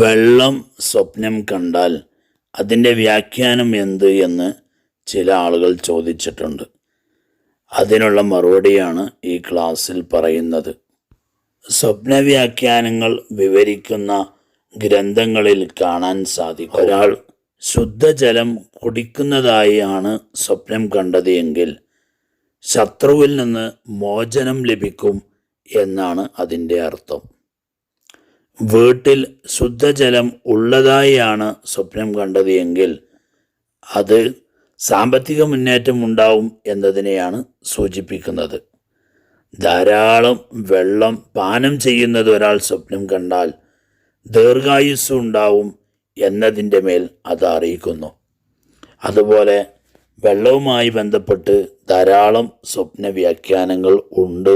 വെള്ളം സ്വപ്നം കണ്ടാൽ അതിൻ്റെ വ്യാഖ്യാനം എന്ത് എന്ന് ചില ആളുകൾ ചോദിച്ചിട്ടുണ്ട്. അതിനുള്ള മറുപടിയാണ് ഈ ക്ലാസ്സിൽ പറയുന്നത്. സ്വപ്നവ്യാഖ്യാനങ്ങൾ വിവരിക്കുന്ന ഗ്രന്ഥങ്ങളിൽ കാണാൻ സാധിക്കും. ഒരാൾ ശുദ്ധജലം കുടിക്കുന്നതായാണ് സ്വപ്നം കണ്ടത് എങ്കിൽ ശത്രുവിൽ നിന്ന് മോചനം ലഭിക്കും എന്നാണ് അതിൻ്റെ അർത്ഥം. വീട്ടിൽ ശുദ്ധജലം ഉള്ളതായാണ് സ്വപ്നം കണ്ടത് എങ്കിൽ അത് സാമ്പത്തിക മുന്നേറ്റം ഉണ്ടാവും എന്നതിനെയാണ് സൂചിപ്പിക്കുന്നത്. ധാരാളം വെള്ളം പാനം ചെയ്യുന്നത് ഒരാൾ സ്വപ്നം കണ്ടാൽ ദീർഘായുസ്സ് ഉണ്ടാവും എന്നതിൻ്റെ മേൽ അത് അറിയിക്കുന്നു. അതുപോലെ വെള്ളവുമായി ബന്ധപ്പെട്ട് ധാരാളം സ്വപ്ന വ്യാഖ്യാനങ്ങൾ ഉണ്ട്.